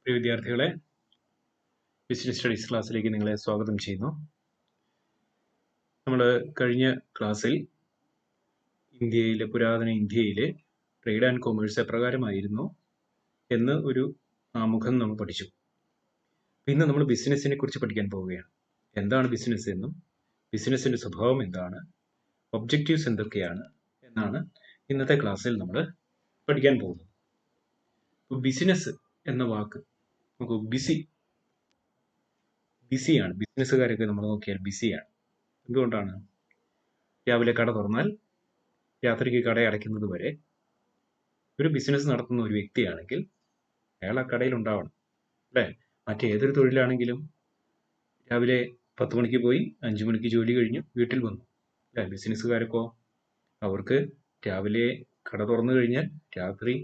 പ്രിയ വിദ്യാർത്ഥികളെ, business studies ക്ലാസ്സിലേക്ക് നിങ്ങളെ സ്വാഗതം ചെയ്യുന്നു. നമ്മൾ കഴിഞ്ഞ ക്ലാസ്സിൽ പുരാതന ഇന്ത്യയിലെ ട്രേഡ് ആൻഡ് കൊമേഴ്സ് എപ്രകാരമായിരുന്നു എന്ന് ഒരു ആമുഖം നമ്മൾ പഠിച്ചു. ഇന്ന് നമ്മൾ ബിസിനസ്സിനെ കുറിച്ച് പഠിക്കാൻ പോവുകയാണ്. എന്താണ് ബിസിനസ് എന്നും ബിസിനസ്സിന്റെ സ്വഭാവം എന്താണ്, ഒബ്ജക്റ്റീവ്സ് എന്തൊക്കെയാണ് എന്നാണ് ഇന്നത്തെ ക്ലാസ്സിൽ നമ്മൾ പഠിക്കാൻ പോകുന്നത്. ബിസിനസ് എന്ന വാക്ക് നമുക്ക് ബിസിയാണ്. ബിസിനസ്സുകാരൊക്കെ നമ്മൾ നോക്കിയാൽ ബിസിയാണ്. എന്തുകൊണ്ടാണ്? രാവിലെ കട തുറന്നാൽ രാത്രിക്ക് കട അടയ്ക്കുന്നത് വരെ ഒരു ബിസിനസ് നടത്തുന്ന ഒരു വ്യക്തിയാണെങ്കിൽ അയാൾ ആ കടയിൽ ഉണ്ടാവണം, അല്ലേ? മറ്റേതൊരു തൊഴിലാണെങ്കിലും രാവിലെ 10 മണിക്ക് പോയി 5 മണിക്ക് ജോലി കഴിഞ്ഞു വീട്ടിൽ വന്നു, അല്ലേ? ബിസിനസ്സുകാർക്കോ അവർക്ക് രാവിലെ കട തുറന്നു കഴിഞ്ഞാൽ രാത്രി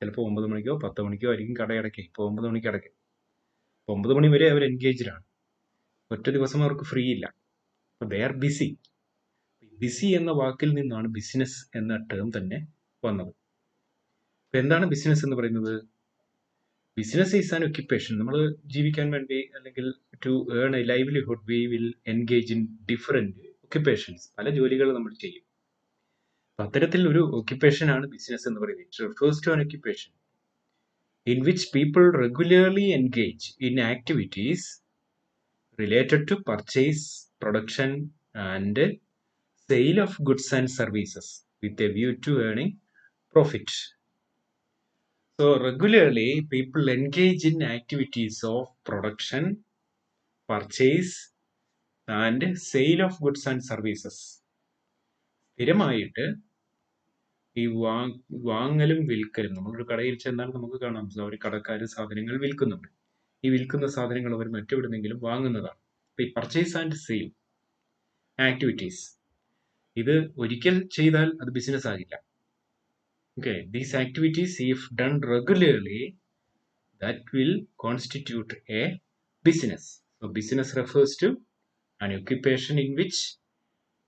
ചിലപ്പോൾ 9 മണിക്കോ 10 മണിക്കോ ആയിരിക്കും കട അടയ്ക്കുക. ഇപ്പോൾ 9 മണിക്ക് അടയ്ക്കും. 9 മണി വരെ അവർ എൻഗേജ്ഡാണ്. ഒറ്റ ദിവസം അവർക്ക് ഫ്രീ ഇല്ല. അപ്പോൾ ദേ ആർ ബിസി. ബിസി എന്ന വാക്കിൽ നിന്നാണ് ബിസിനസ് എന്ന ടേം തന്നെ വന്നത്. അപ്പൊ എന്താണ് ബിസിനസ് എന്ന് പറയുന്നത്? Business is an occupation. നമ്മൾ ജീവിക്കാൻ വേണ്ടി അല്ലെങ്കിൽ to earn a livelihood we will engage in different occupations. പല ജോലികൾ നമ്മൾ ചെയ്യും. അത്തരത്തിൽ ഒരു ഒക്യുപ്പേഷൻ ആണ് ബിസിനസ് എന്ന് പറയുന്നത്. It refers to an occupation in which people regularly engage in activities related to purchase, production and sale of goods and services with a view to earning profit. So regularly people engage in activities of production, purchase and sale of goods and services. സ്ഥിരമായിട്ട് ഈ വാങ്ങലും വിൽക്കലും, നമ്മളൊരു കടയിൽ ചെന്നാൽ നമുക്ക് കാണാം ഒരു കടക്കാർ സാധനങ്ങൾ വിൽക്കുന്നുണ്ട്. ഈ വിൽക്കുന്ന സാധനങ്ങൾ അവർ മറ്റെവിടുന്നെങ്കിലും വാങ്ങുന്നതാണ്. ഈ പർച്ചേസ് ആൻഡ് സെയിൽ ആക്ടിവിറ്റീസ് ഇത് ഒരിക്കൽ ചെയ്താൽ അത് ബിസിനസ് ആകില്ല. Okay, these activities, if done regularly, that will constitute a business. So business refers to an occupation in which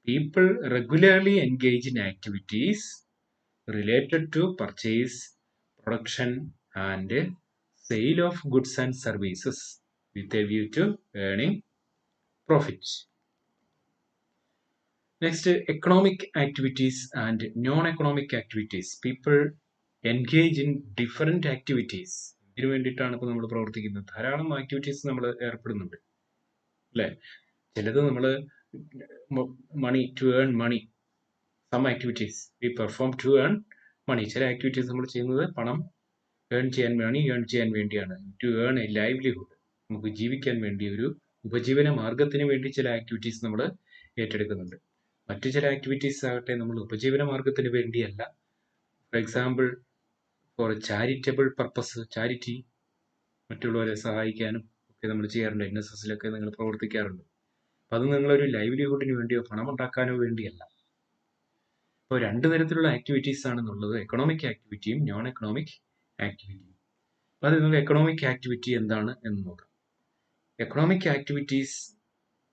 people regularly engage in activities related to purchase, production and sale of goods and services with a view to earning profits. Next, economic activities and non-economic activities. People engage in different activities. ഇതിനു വേണ്ടിയിട്ടാണ് ഇപ്പോൾ നമ്മൾ പ്രവർത്തിക്കുന്നത്. ധാരാളം activities നമ്മൾ ഏർപ്പെടുന്നുണ്ട്, അല്ലേ? ചിലത് നമ്മൾ money to earn money. Some activities we perform to earn money. ചില ആക്ടിവിറ്റീസ് നമ്മൾ ചെയ്യുന്നത് പണം ഏൺ ചെയ്യാൻ വേണ്ടിയാണ്. ടു ഏൺ എ ലൈവ്ലിഹുഡ്, നമുക്ക് ജീവിക്കാൻ വേണ്ടി, ഒരു ഉപജീവന മാർഗത്തിന് വേണ്ടി ചില ആക്ടിവിറ്റീസ് നമ്മൾ ഏറ്റെടുക്കുന്നുണ്ട്. മറ്റു ചില ആക്ടിവിറ്റീസ് ആകട്ടെ നമ്മൾ ഉപജീവന മാർഗത്തിന് വേണ്ടിയല്ല. For example, for charitable purpose, charity, മറ്റുള്ളവരെ സഹായിക്കാനും ഒക്കെ നമ്മൾ ചെയ്യാറുണ്ട്. NSSലൊക്കെ നിങ്ങൾ പ്രവർത്തിക്കാറുണ്ട്. അപ്പം അത് നിങ്ങളൊരു ലൈവ്ലിഹുഡിന് വേണ്ടിയോ പണം ഉണ്ടാക്കാനോ വേണ്ടിയല്ല. അപ്പോൾ രണ്ട് തരത്തിലുള്ള ആക്ടിവിറ്റീസ് ആണെന്നുള്ളത്, എക്കണോമിക് ആക്ടിവിറ്റിയും നോൺ എക്കണോമിക് ആക്ടിവിറ്റിയും. അപ്പോൾ അത് നിങ്ങൾ എക്കണോമിക് ആക്ടിവിറ്റി എന്താണ് എന്ന് നോക്കാം. Economic activities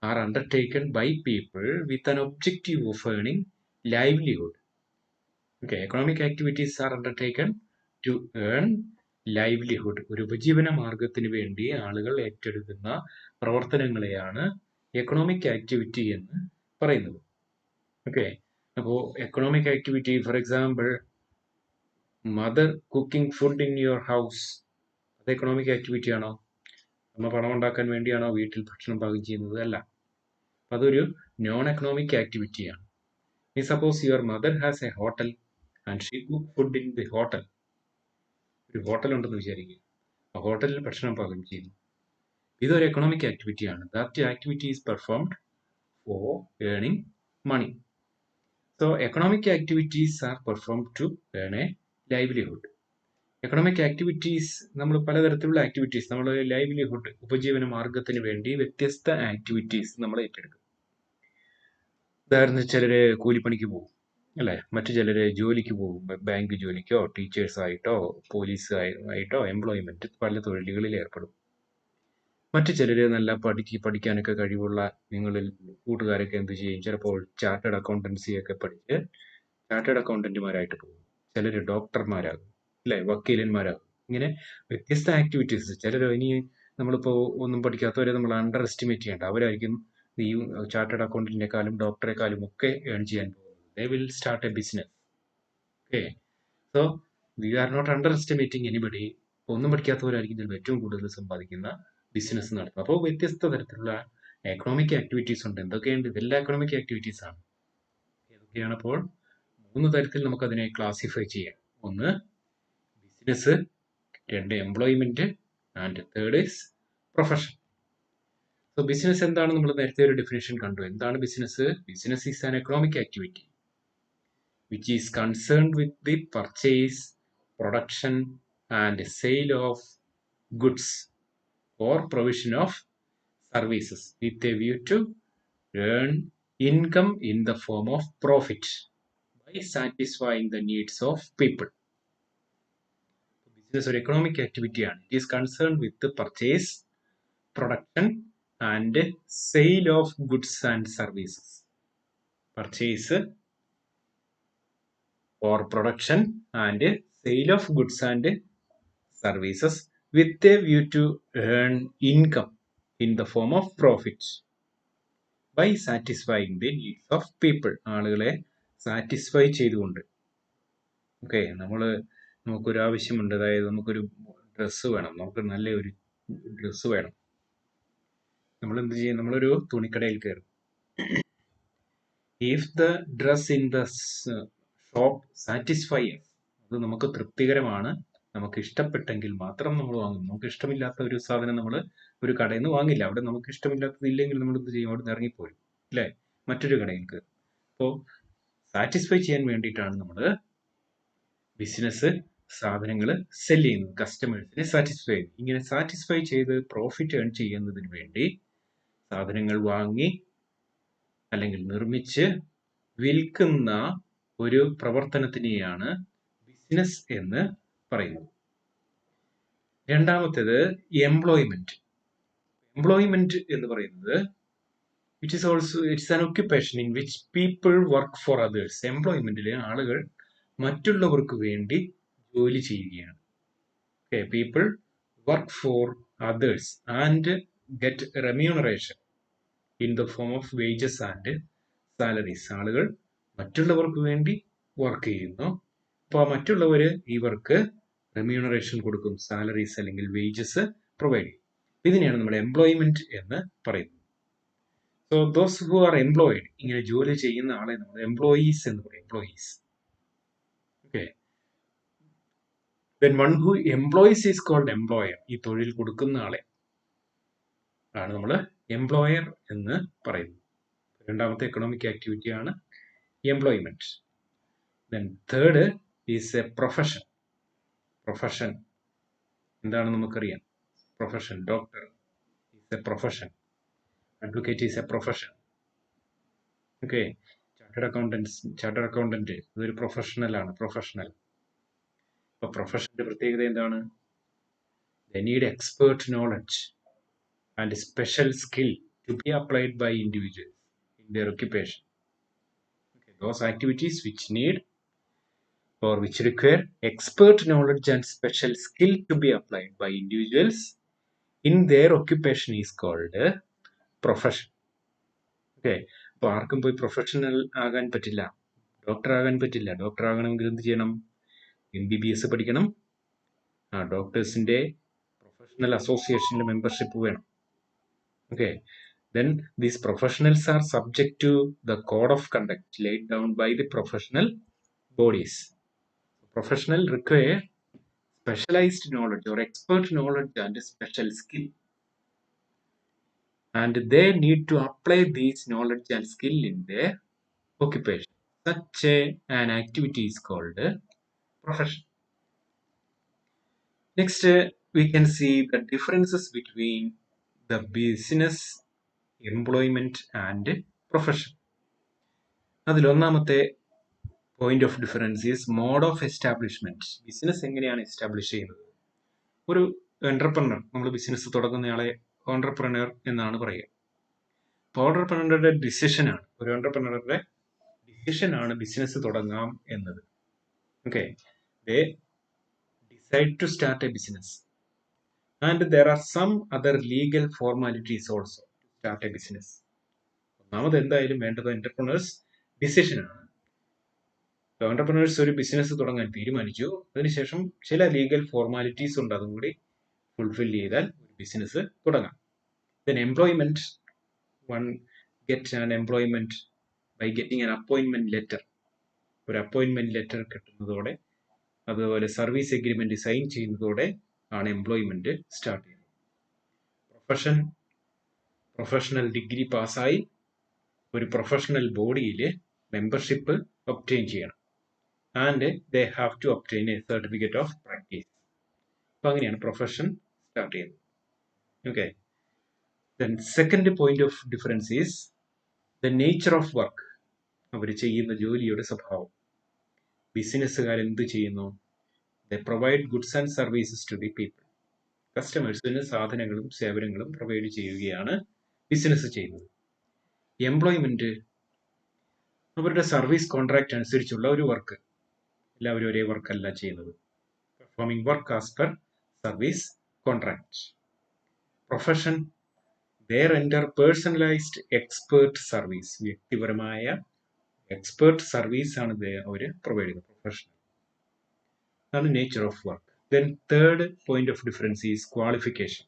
are undertaken by people with an objective of earning livelihood. Okay, economic activities are undertaken to earn livelihood. ഒരു ഉപജീവന മാർഗത്തിന് വേണ്ടി ആളുകൾ ഏറ്റെടുക്കുന്ന പ്രവർത്തനങ്ങളെയാണ് എക്കണോമിക് ആക്ടിവിറ്റി എന്ന് പറയുന്നത്. ഓക്കെ, അപ്പോൾ economic activity, for example, mother cooking food in your house, അത് economic activity ആണോ? നമ്മൾ പണം ഉണ്ടാക്കാൻ വേണ്ടിയാണോ വീട്ടിൽ ഭക്ഷണം പാകം ചെയ്യുന്നത്? അല്ല, അതൊരു നോൺ എക്കണോമിക് ആക്ടിവിറ്റിയാണ്. Suppose your mother has a hotel and she cook food in the hotel. ഒരു ഹോട്ടൽ ഉണ്ടെന്ന് വിചാരിക്കുക, ആ ഹോട്ടലിൽ ഭക്ഷണം പാകം ചെയ്യുന്നു. ഇതൊരു എക്കണോമിക് ആക്ടിവിറ്റിയാണ്. That activity is performed for earning money. So economic activities are performed to earn a livelihood. Economic activities, നമ്മൾ പലതരത്തിലുള്ള ആക്ടിവിറ്റീസ്, നമ്മൾ ലൈവ്ലിഹുഡ്, ഉപജീവന മാർഗത്തിന് വേണ്ടി വ്യത്യസ്ത ആക്ടിവിറ്റീസ് നമ്മൾ ഏറ്റെടുക്കും. ഉദാഹരണത്തിന് ചിലര് കൂലിപ്പണിക്ക് പോകും, അല്ലേ? മറ്റു ചിലര് ജോലിക്ക് പോകും, ബാങ്ക് ജോലിക്കോ ടീച്ചേഴ്സായിട്ടോ പോലീസ് ആയിട്ടോ എംപ്ലോയ്മെന്റ്, പല തൊഴിലുകളിൽ ഏർപ്പെടും. മറ്റു ചിലര് നല്ല പഠിക്കാനൊക്കെ കഴിവുള്ള നിങ്ങളിൽ കൂട്ടുകാരൊക്കെ എന്ത് ചെയ്യും? ചിലപ്പോൾ ചാർട്ടേഡ് അക്കൗണ്ടൻസി ഒക്കെ പഠിച്ച് ചാർട്ടേഡ് അക്കൗണ്ടന്റുമാരായിട്ട് പോകും. ചിലര് ഡോക്ടർമാരാകും, അല്ലെ? വക്കീലന്മാരാകും. ഇങ്ങനെ വ്യത്യസ്ത ആക്ടിവിറ്റീസ്. ചിലർ ഇനി നമ്മളിപ്പോൾ ഒന്നും പഠിക്കാത്തവരെ നമ്മൾ അണ്ടർ എസ്റ്റിമേറ്റ് ചെയ്യേണ്ട. അവരായിരിക്കും ഈ ചാർട്ടേഡ് അക്കൗണ്ടന്റിനെക്കാളും ഡോക്ടറെക്കാളും ഒക്കെ ഏൺ ചെയ്യാൻ പോകുന്നത്. They will start a business. Okay, so we are not underestimating anybody. ഒന്നും പഠിക്കാത്തവരായിരിക്കും ചിലപ്പോൾ ഏറ്റവും കൂടുതൽ സമ്പാദിക്കുന്ന ബിസിനസ് നടത്തുന്നത്. അപ്പോൾ വ്യത്യസ്ത തരത്തിലുള്ള എക്കണോമിക് ആക്ടിവിറ്റീസ് ഉണ്ട്. എന്തൊക്കെയുണ്ട്? ഇതെല്ലാം എക്കണോമിക് ആക്ടിവിറ്റീസ് ആണ്. ഏതൊക്കെയാണ്? അപ്പോൾ 3 തരത്തിൽ നമുക്കതിനെ ക്ലാസിഫൈ ചെയ്യാം. ഒന്ന് business, 2 employment, and third is profession. So business എന്താണ്? നമ്മൾ നേരത്തെ ഒരു ഡെഫിനേഷൻ കണ്ടു. എന്താണ് business? Business is an economic activity which is concerned with the purchase, production, and sale of goods or provision of services with a view to earn income in the form of profit by satisfying the needs of people. Business or economic activity ആണ്. It is concerned with the purchase, production, and sale of goods and services. Purchase or production and sale of goods and services with a view to earn income in the form of profit by satisfying the needs of people. ആളുകളെ satisfy ചെയ്തുകൊണ്ട്. Okay, നമുക്കൊരു ആവശ്യമുണ്ട്. അതായത് നമുക്കൊരു dress വേണം, നമുക്ക് നല്ല ഒരു ഡ്രസ്സ് വേണം. നമ്മൾ എന്ത് ചെയ്യും? നമ്മളൊരു തുണിക്കടയിൽ കയറും. If the dress in the shop satisfy, അത് നമുക്ക് തൃപ്തികരമാണ്, നമുക്ക് ഇഷ്ടപ്പെട്ടെങ്കിൽ മാത്രം നമ്മൾ വാങ്ങും. നമുക്ക് ഇഷ്ടമില്ലാത്ത ഒരു സാധനം നമ്മൾ ഒരു കടയിൽ നിന്ന് വാങ്ങില്ല. അവിടെ നമുക്ക് ഇഷ്ടമില്ലാത്തതില്ലെങ്കിൽ നമ്മൾ എന്ത് ചെയ്യും? അവിടെ നിന്ന് ഇറങ്ങിപ്പോരും, അല്ലേ? മറ്റൊരു കടയിൽ കയറും. അപ്പോൾ സാറ്റിസ്ഫൈ ചെയ്യാൻ വേണ്ടിയിട്ടാണ് നമ്മൾ ബിസിനസ് സാധനങ്ങൾ സെല് ചെയ്യുന്നത്, കസ്റ്റമേഴ്സിനെ സാറ്റിസ്ഫൈ ചെയ്യുന്നത്. ഇങ്ങനെ സാറ്റിസ്ഫൈ ചെയ്ത് പ്രോഫിറ്റ് ഏൺ ചെയ്യുന്നതിന് വേണ്ടി സാധനങ്ങൾ വാങ്ങി അല്ലെങ്കിൽ നിർമ്മിച്ച് വിൽക്കുന്ന ഒരു പ്രവർത്തനത്തിനെയാണ് ബിസിനസ് എന്ന് പറയുന്നത്. രണ്ടാമത്തേത് എംപ്ലോയ്മെന്റ്. എംപ്ലോയ്മെന്റ് എന്ന് പറയുന്നത് it's an occupation in which people work for others. എംപ്ലോയ്മെന്റിലെ ആളുകൾ മറ്റുള്ളവർക്ക് വേണ്ടി ജോലി ചെയ്യുകയാണ്. Okay, people work for others and get remuneration in the form of wages and salaries. ആളുകൾ മറ്റുള്ളവർക്ക് വേണ്ടി വർക്ക് ചെയ്യുന്നു. അപ്പോൾ മറ്റുള്ളവർ ഇവർക്ക് റെമ്യൂണറേഷൻ കൊടുക്കും, സാലറീസ് അല്ലെങ്കിൽ വേജസ് പ്രൊവൈഡ് ചെയ്യും. ഇതിനെയാണ് നമ്മൾ എംപ്ലോയ്മെന്റ് എന്ന് പറയുന്നത്. So those who are employed, ഇങ്ങനെ ജോലി ചെയ്യുന്ന ആളെ നമ്മൾ എംപ്ലോയീസ് എന്ന് പറയും. Employees. Okay, then one who employs is called employer. ഈ തൊഴിൽ കൊടുക്കുന്ന ആളെ ആണ് നമ്മൾ എംപ്ലോയർ എന്ന് പറയുന്നത്. രണ്ടാമത്തെ എക്കണോമിക് ആക്ടിവിറ്റി ആണ് employment. then third is a profession. Profession എന്താണ് നമുക്കറിയാം. Profession, doctor is A profession, advocate is A profession. Okay, chartered accountant ഇതൊരു പ്രൊഫഷണൽ ആണ്. അപ്പൊ പ്രൊഫഷന്റെ പ്രത്യേകത എന്താണ്? they need expert knowledge and special skill to be applied by individuals in their occupation. Okay, those activities which need or which require expert knowledge and special skill to be applied by individuals in their occupation is called profession. Okay, അപ്പോൾ ആർക്കും പോയി professional ആകാൻ പറ്റില്ല, doctor ആകാൻ പറ്റില്ല. Doctor ആകണമെങ്കിൽ എന്ത് ചെയ്യണം? MBBS പഠിക്കണം. ഡോക്ടേഴ്സിന്റെ പ്രൊഫഷണൽ അസോസിയേഷനിൽ മെമ്പർഷിപ്പ് വേണം. Okay, then these professionals are subject to the code of conduct laid down by the professional bodies. Professional require specialized knowledge or expert knowledge and special skill, and they need to apply these knowledge and skill in their occupation. Such an activity is called profession. Next, we can see the differences between the business, employment and profession. അതിൽ ഒന്നാമത്തെ point of difference is mode of establishment. Business എങ്ങനെയാണ് establish ചെയ്യുന്നത്? ഒരു entrepreneur, നമ്മൾ business തുടങ്ങുന്നയാളെ entrepreneur എന്നാണ് പറയുക. അപ്പോൾ ഓണ്ടർപ്രണറുടെ ഡിസിഷനാണ്, ഒരു ഓണ്ടർപ്രണറുടെ ഡിസിഷനാണ് ബിസിനസ് തുടങ്ങാം എന്നത്. Okay, they decide to start a business. And there are some other legal formalities also to start a business. ഒന്നാമത് എന്തായാലും വേണ്ടത് എന്റർപ്രണേഴ്സ് ഡിസിഷനാണ്. എന്റർപ്രണേഴ്സ് ഒരു ബിസിനസ് തുടങ്ങാൻ തീരുമാനിച്ചു, അതിനുശേഷം ചില ലീഗൽ ഫോർമാലിറ്റീസ് ഉണ്ട്, അതും കൂടി ഫുൾഫിൽ ചെയ്താൽ ഒരു ബിസിനസ് തുടങ്ങാം. Then employment, one get an employment by getting an appointment letter. ഒരു അപ്പോയിന്റ്മെന്റ് ലെറ്റർ കിട്ടുന്നതോടെ, അതുപോലെ സർവീസ് എഗ്രിമെന്റ് സൈൻ ചെയ്യുന്നതോടെ ആണ് എംപ്ലോയ്മെന്റ് സ്റ്റാർട്ട് ചെയ്യുന്നത്. പ്രൊഫഷണൽ ഡിഗ്രി പാസ്സായി ഒരു പ്രൊഫഷണൽ ബോഡിയിൽ മെമ്പർഷിപ്പ് ഒബ്റ്റെയിൻ ചെയ്യണം. And they have to obtain a certificate of practice. അപ്പൊ അങ്ങനെയാണ് പ്രൊഫഷൻ സ്റ്റാർട്ട് ചെയ്യുന്നത്. Okay. Then second point of difference is the nature of work. അവർ ചെയ്യുന്ന ജോലിയുടെ സ്വഭാവം. ബിസിനസ്സുകാർ എന്ത് ചെയ്യുന്നു? They provide goods and services to the people. കസ്റ്റമേഴ്സിന് സാധനങ്ങളും സേവനങ്ങളും പ്രൊവൈഡ് ചെയ്യുകയാണ് ബിസിനസ് ചെയ്യുന്നത്. എംപ്ലോയ്മെന്റ് അവരുടെ സർവീസ് കോൺട്രാക്ട് അനുസരിച്ചുള്ള ഒരു വർക്ക്. എല്ലാവരും ഒരേ വർക്ക് അല്ല ചെയ്യുന്നത്. Performing work as per service contract. Profession they render personalized expert service. വ്യക്തിപരമായ എക്സ്പേർട്ട് സർവീസ് ആണ് അവർ പ്രൊവൈഡ് ചെയ്യുന്നത്. പ്രൊഫഷണൽ ആണ് nature of work. Then third point of difference is qualification.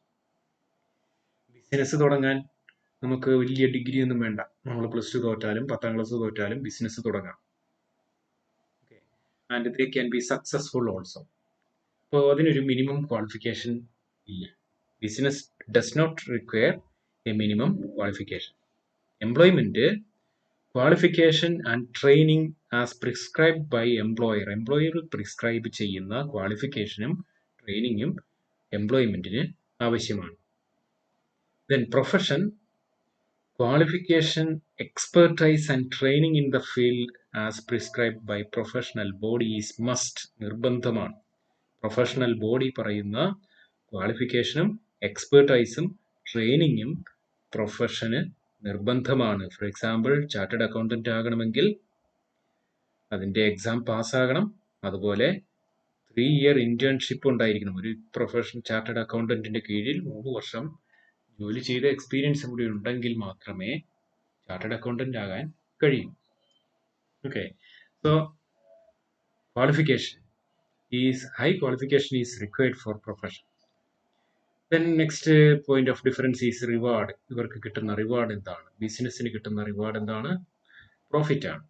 Business തുടങ്ങാൻ നമുക്ക് വലിയ ഡിഗ്രി ഒന്നും വേണ്ട. നമ്മൾ +2 തോറ്റാലും 10ാം ക്ലാസ് തോറ്റാലും ബിസിനസ് തുടങ്ങാം. And they can be successful also. അപ്പോൾ അതിനൊരു മിനിമം ക്വാളിഫിക്കേഷൻ ഇല്ല. Business does not require a minimum qualification. Employment, qualification and training as prescribed by employer. Employer prescribe ചെയ്യുന്ന ക്വാളിഫിക്കേഷനും ട്രെയിനിങ്ങും എംപ്ലോയ്മെന്റിന് ആവശ്യമാണ്. Then profession, qualification, expertise and training in the field as prescribed by professional body is must. നിർബന്ധമാണ്. Professional body പറയുന്ന ക്വാളിഫിക്കേഷനും എക്സ്പെർട്ടൈസും ട്രെയിനിങ്ങും പ്രൊഫഷന് നിർബന്ധമാണ്. For example, chartered accountant ആകണമെങ്കിൽ അതിൻ്റെ exam പാസ്സാകണം. അതുപോലെ 3 ഇയർ ഇന്റേൺഷിപ്പ് ഉണ്ടായിരിക്കണം. ഒരു പ്രൊഫഷൻ ചാർട്ടേഡ് അക്കൗണ്ടന്റിന്റെ കീഴിൽ 3 വർഷം ജോലി ചെയ്ത എക്സ്പീരിയൻസും കൂടി ഉണ്ടെങ്കിൽ മാത്രമേ ചാർട്ടേഡ് അക്കൗണ്ടന്റ് ആകാൻ കഴിയൂ. Okay. So qualification high qualification is required for profession. Then next point of difference is reward. ഇവർക്ക് കിട്ടുന്ന റിവാർഡ് എന്താണ്? ബിസിനസ്സിന് കിട്ടുന്ന റിവാർഡ് എന്താണ്? പ്രോഫിറ്റ് ആണ്.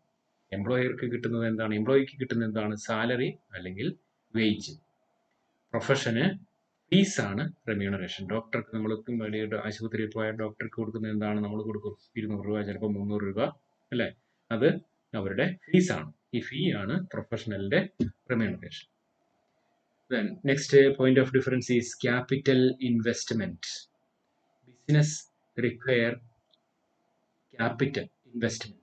എംപ്ലോയർക്ക് കിട്ടുന്നത് എന്താണ്? എംപ്ലോയിക്ക് കിട്ടുന്നത് എന്താണ്? സാലറി അല്ലെങ്കിൽ വേജ്. പ്രൊഫഷന് ഫീസ് ആണ് റെമ്യൂണറേഷൻ. ഡോക്ടർക്ക് നമ്മൾ ആശുപത്രിയിൽ പോയാൽ ഡോക്ടർക്ക് കൊടുക്കുന്നത് എന്താണ്? നമ്മൾ കൊടുക്കും 200 രൂപ, ചിലപ്പോൾ 300 രൂപ അല്ലേ? അത് അവരുടെ ഫീസ് ആണ്. ഈ ഫീ ആണ് പ്രൊഫഷണലിന്റെ remuneration. Then next point of difference is capital investment. Business require capital investment.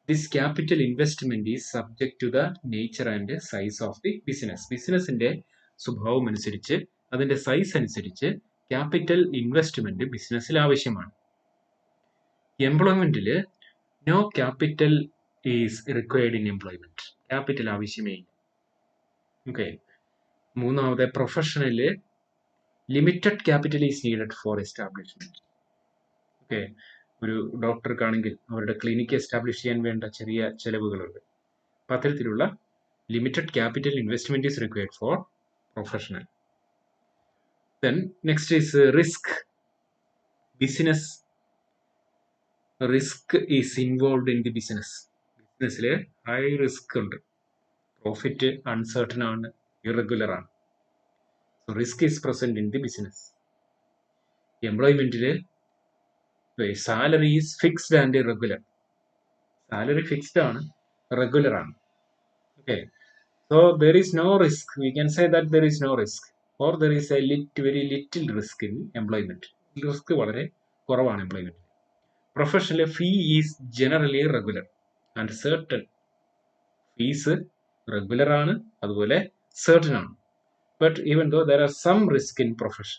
This capital investment is subject to the nature and size of the business. ബിസിനസിന്റെ സ്വഭാവം അനുസരിച്ച്, അതിന്റെ സൈസ് അനുസരിച്ച് ക്യാപിറ്റൽ ഇൻവെസ്റ്റ്മെന്റ് ബിസിനസ്സിൽ ആവശ്യമാണ്. എംപ്ലോയ്മെന്റിൽ no capital is required in employment. Capital ആവശ്യമേ ഇല്ല. ഓക്കെ. മൂന്നാമത് professional limited capital is needed for establishment. Okay. ഒരു ഡോക്ടർക്കാണെങ്കിൽ അവരുടെ ക്ലിനിക്ക് എസ്റ്റാബ്ലിഷ് ചെയ്യാൻ വേണ്ട ചെറിയ ചെലവുകളുണ്ട്. അപ്പം അത്തരത്തിലുള്ള limited capital investment is required for professional. Then next is risk. Business risk is involved in the business. ബിസിനസ്സിൽ ഹൈ റിസ്ക് ഉണ്ട്. പ്രോഫിറ്റ് അൺസർട്ടൺ ആണ്, ഇറഗുലർ ആണ്. So risk is present in the business. എംപ്ലോയ്മെന്റിൽ salary is fixed and regular. Salary fixed ആണ്, regular ആണ്. Okay. So there is no risk. We can say that there is no risk or there is a very little risk in employment. Risk വളരെ കുറവാണ് employment. Professional fee is generally regular and certain. Fees regular ആണ്, അതുപോലെ certain ആണ്. But even though there are some risk in profession.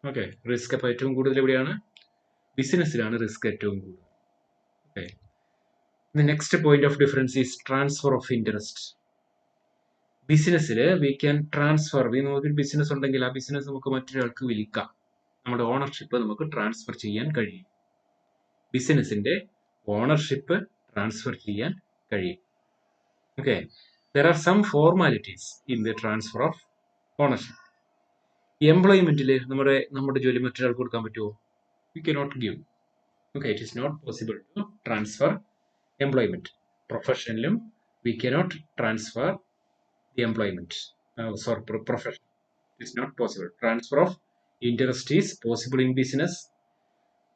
Okay. Risk അപ്പോൾ ഏറ്റവും കൂടുതൽ എവിടെയാണ്? ബിസിനസ്സിലാണ് റിസ്ക് ഏറ്റവും കൂടുതൽ. Okay. The next point of difference is transfer of interest. ബിസിനസ്സിൽ വി ക്യാൻ ട്രാൻസ്ഫർ, നമുക്ക് ബിസിനസ് ഉണ്ടെങ്കിൽ ആ ബിസിനസ് നമുക്ക് മറ്റൊരാൾക്ക് വിൽക്കാം. നമ്മുടെ ഓണർഷിപ്പ് നമുക്ക് ട്രാൻസ്ഫർ ചെയ്യാൻ കഴിയും. ബിസിനസിന്റെ ഓണർഷിപ്പ് ട്രാൻസ്ഫർ ചെയ്യാൻ കഴിയും. Okay, there are some formalities in the transfer of ownership. എംപ്ലോയ്മെന്റിൽ നമ്മുടെ ജോലി മറ്റൊരാൾക്ക് കൊടുക്കാൻ പറ്റുമോ? We cannot give. Okay, it is not possible to transfer employment. പ്രൊഫഷനിലും we cannot transfer the employment. Profession. It is not possible. Transfer of interest is possible in business.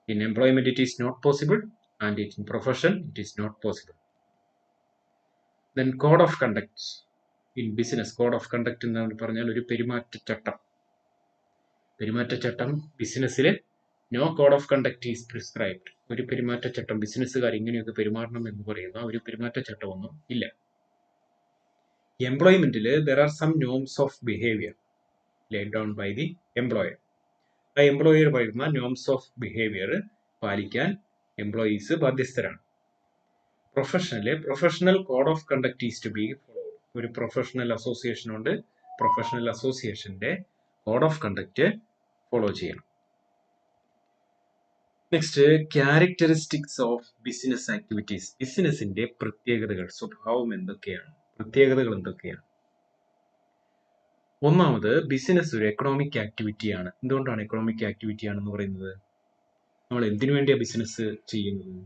In employment it is not possible, and in profession it is not possible. Then code of conduct in business. Code of conduct എന്ന് പറഞ്ഞാൽ ഒരു പെരുമാറ്റച്ചട്ടം ബിസിനസ്സിൽ no code of conduct is prescribed. ഒരു പെരുമാറ്റച്ചട്ടം, ബിസിനസ്സുകാർ ഇങ്ങനെയൊക്കെ പെരുമാറണം എന്ന് പറയുന്ന ഒരു പെരുമാറ്റച്ചട്ടമൊന്നും ഇല്ല. എംപ്ലോയ്മെന്റിൽ there are some norms of behaviour laid down by the employer. ആ എംപ്ലോയർ പറയുന്ന നോംസ് ഓഫ് ബിഹേവിയർ പാലിക്കാൻ എംപ്ലോയീസ് ബാധ്യസ്ഥരാണ്. Professional code of conduct is to be followed. ഒരു പ്രൊഫഷണൽ അസോസിയേഷൻ ഉണ്ട്, പ്രൊഫഷണൽ അസോസിയേഷന്റെ കോഡ് ഓഫ് കണ്ടക്ട് ഫോളോ ചെയ്യണം. Next, characteristics of business activities. ബിസിനസിന്റെ പ്രത്യേകതകൾ, സ്വഭാവം എന്തൊക്കെയാണ്, പ്രത്യേകതകൾ എന്തൊക്കെയാണ്? ഒന്നാമത്, ബിസിനസ് ഒരു എക്കണോമിക് ആക്ടിവിറ്റിയാണ്. എന്തുകൊണ്ടാണ് എക്കണോമിക് ആക്ടിവിറ്റി ആണെന്ന് പറയുന്നത്? നമ്മൾ എന്തിനു വേണ്ടിയാണ് ബിസിനസ് ചെയ്യുന്നത്?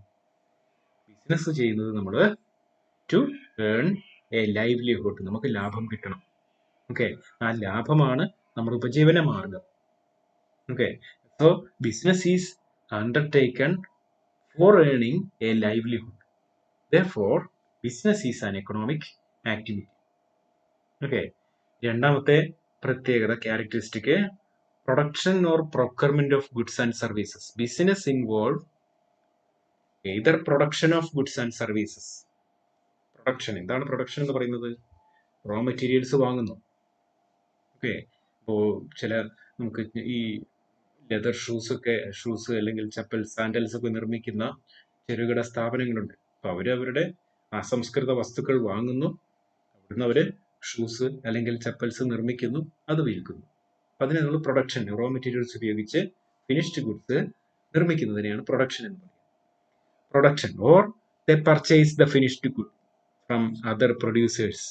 ബിസിനസ് ചെയ്യുന്നത് നമ്മൾ ടു ഏൺ എ ലൈവ്ലിഹുഡ്, നമുക്ക് ലാഭം കിട്ടണം. ഓക്കെ, ആ ലാഭമാണ് നമ്മുടെ ഉപജീവന മാർഗം. Okay, so business is undertaken for earning a livelihood. Therefore, business is an economic activity. Okay, രണ്ടാമത്തെ പ്രത്യേകത, characteristic, production or procurement of goods and services. Business involve either production of goods and services. Production, എന്താണ് production എന്ന് പറയുന്നത്? Raw materials വാങ്ങുന്നു. Okay, ഇപ്പോൾ നമുക്ക് ഈ leather shoes അല്ലെങ്കിൽ ചപ്പൽ, സാൻഡൽസ് ഒക്കെ നിർമ്മിക്കുന്ന ചെറുകിട സ്ഥാപനങ്ങളുണ്ട്. അപ്പോൾ അവരവരുടെ അസംസ്കൃത വസ്തുക്കൾ വാങ്ങുന്നു, അവിടുന്ന് അവര് ഷൂസ് അല്ലെങ്കിൽ ചപ്പൽസ് നിർമ്മിക്കുന്നു, അത് വിൽക്കുന്നു. അതിനെ നമ്മൾ പ്രൊഡക്ഷൻ, റോ മെറ്റീരിയൽസ് ഉപയോഗിച്ച് ഫിനിഷ്ഡ് ഗുഡ്സ് നിർമ്മിക്കുന്നതിനെയാണ് പ്രൊഡക്ഷൻ എന്ന് പറയുന്നത്. Production or they purchase the finished good from other producers.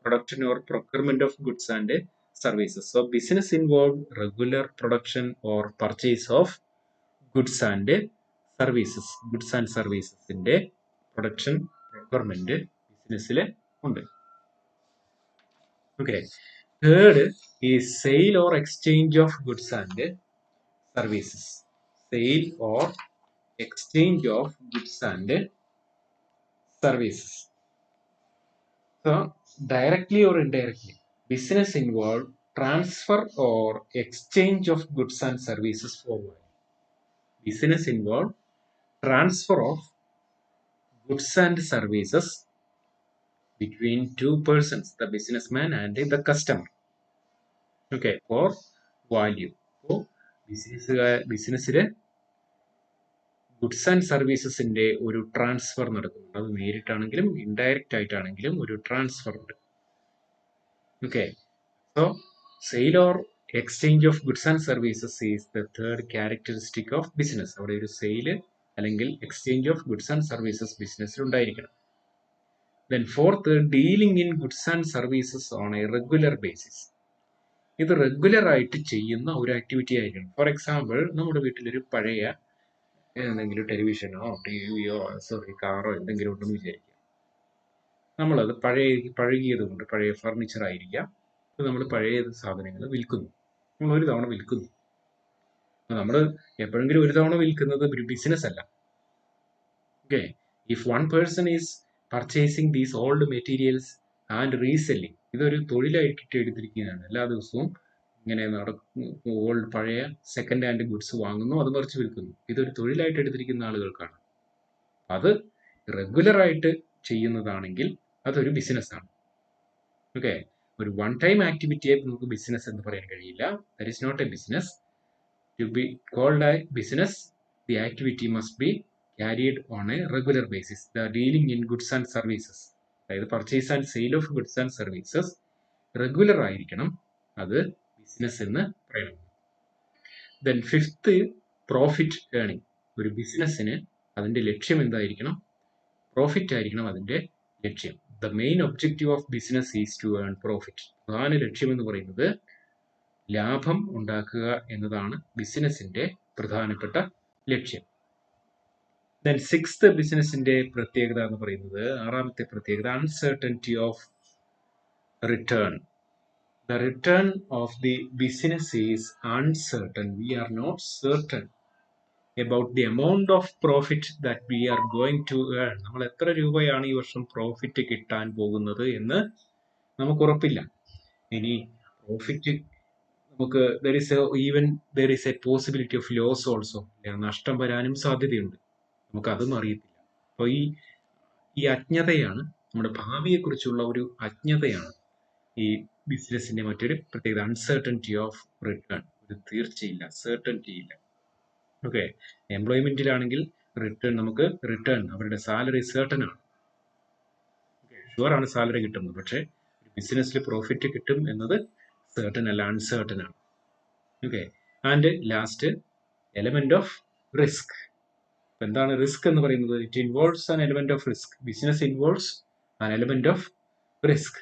Production or procurement of goods and services. So business involve regular production or purchase of goods and services. Goods and സർവീസസിന്റെ production, procurement ബിസിനസ്സിൽ ഉണ്ട്. Okay. Third is sale or exchange of goods and services. Sale or exchange of goods and services. So, directly or indirectly, business involve transfer or exchange of goods and services forward. Business involve transfer of goods and services between two persons, the businessman and the customer. Okay, for value. അപ്പോൾ ബിസിനസ്സിൽ goods and സർവീസസിന്റെ ഒരു transfer നടക്കുന്നുണ്ട്. അത് നേരിട്ടാണെങ്കിലും indirect ആയിട്ടാണെങ്കിലും ഒരു transfer ഉണ്ട്. Okay, so sale or exchange of goods and services is the third characteristic of business. അവിടെ ഒരു സെയില് അല്ലെങ്കിൽ exchange of goods and services ബിസിനസ്സിൽ ഉണ്ടായിരിക്കണം. Then fourth, dealing in goods and services on A regular basis. ഇത് regular ആയിട്ട് ചെയ്യുന്ന ഒരു activity ആയിരിക്കണം. ഫോർ എക്സാമ്പിൾ, നമ്മുടെ വീട്ടിലൊരു പഴയ എന്തെങ്കിലും ടെലിവിഷനോ ടിവിയോ കാറോ എന്തെങ്കിലും ഉണ്ടെന്ന് വിചാരിക്കാം. നമ്മളത് പഴകിയത് കൊണ്ട്, പഴയ ഫർണിച്ചർ ആയിരിക്കാം, നമ്മൾ പഴയ സാധനങ്ങൾ വിൽക്കുന്നു. നമ്മൾ ഒരു തവണ വിൽക്കുന്നു. നമ്മൾ എപ്പോഴെങ്കിലും ഒരു തവണ വിൽക്കുന്നത് ഒരു ബിസിനസ് അല്ല. Okay, if one person is purchasing these old materials and reselling, ഇതൊരു തൊഴിലായിട്ട് എടുത്തിരിക്കുന്നതാണ്. എല്ലാ ദിവസവും ഇങ്ങനെ ഓൾഡ് പഴയ സെക്കൻഡ് ഹാൻഡ് ഗുഡ്സ് വാങ്ങുന്നു, അത് മറിച്ച് വിൽക്കുന്നു. ഇതൊരു തൊഴിലായിട്ട് എടുത്തിരിക്കുന്ന ആളുകൾക്കാണ്. അത് റെഗുലർ ആയിട്ട് ചെയ്യുന്നതാണെങ്കിൽ അതൊരു ബിസിനസ്സാണ്. ഓക്കെ, ഒരു വൺ ടൈം ആക്ടിവിറ്റിയെ നമുക്ക് ബിസിനസ് എന്ന് പറയാൻ കഴിയില്ല. That is not a business. To be called a business, the activity must be carried on a regular basis. The dealing in goods and services, അതായത് purchase and sale of goods and services regular ആയിരിക്കണം, അത് business എന്ന് പറയുന്നത്. Then fifth, profit earning. ഒരു ബിസിനസ്സിന് അതിന്റെ ലക്ഷ്യം എന്തായിരിക്കണം? പ്രോഫിറ്റ് ആയിരിക്കണം അതിന്റെ ലക്ഷ്യം. The main objective of business is to earn profit. പ്രധാന ലക്ഷ്യം എന്ന് പറയുന്നത് ലാഭം ഉണ്ടാക്കുക എന്നതാണ് ബിസിനസിന്റെ പ്രധാനപ്പെട്ട ലക്ഷ്യം. ദെൻ സിക്സ്ത് ബിസിനസിന്റെ പ്രത്യേകത എന്ന് പറയുന്നത്, ആറാമത്തെ പ്രത്യേകത, uncertainty of return. The return of the business is uncertain. We are not certain about the amount of profit that we are going to earn. നമ്മൾ എത്ര രൂപയാണ് ഈ വർഷം പ്രോഫിറ്റ് കിട്ടാൻ പോകുന്നത് എന്ന് നമുക്ക് ഉറപ്പില്ല. ഇനി പ്രോഫിറ്റ് നമുക്ക് there is a possibility of loss also. നഷ്ടം വരാനും സാധ്യതയുണ്ട്, നമുക്ക് അതും അറിയത്തില്ല. അപ്പോൾ ഈ അജ്ഞതയാണ്, നമ്മുടെ ഭാവിയെക്കുറിച്ചുള്ള ഒരു അജ്ഞതയാണ് ഈ ബിസിനസിന്റെ മറ്റൊരു പ്രത്യേകത. അൺസർട്ടനിറ്റി ഓഫ് റിട്ടേൺ, ഒരു തീർച്ചയില്ല, സെർട്ടനിറ്റി ഇല്ല. ഓക്കെ, എംപ്ലോയ്മെന്റിലാണെങ്കിൽ നമുക്ക് റിട്ടേൺ, അവരുടെ സാലറി സെർട്ടൺ ആണ്, ഷുവർ ആണ് സാലറി കിട്ടുന്നത്. പക്ഷേ ബിസിനസ്സിൽ പ്രോഫിറ്റ് കിട്ടും എന്നത് സെർട്ടൺ അല്ല, അൺസർട്ടൺ ആണ്. Okay, and last, element of risk. എന്താണ് റിസ്ക് എന്ന് പറയുന്നത്? It involves an element of risk. Business involves an element of risk.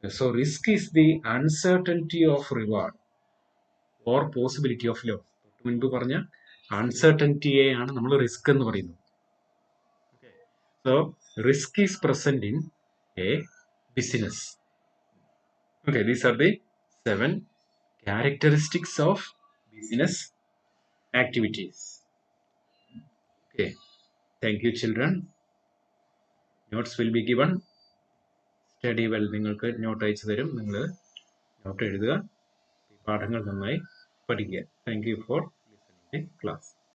So risk is the uncertainty of reward or possibility of loss. മുൻപ് പറഞ്ഞ അൺസർട്ടനിറ്റിയെയാണ് നമ്മൾ risk എന്ന് പറയുന്നത്. So risk is present in a business. Okay, these are the 7 characteristics of business activities. Okay, thank you children. Notes will be given. Study well. നിങ്ങൾക്ക് not അയച്ചു തരും, നിങ്ങൾ not എഴുതുക, പാഠങ്ങൾ നന്നായി പഠിക്കുക. Thank you for listening the class.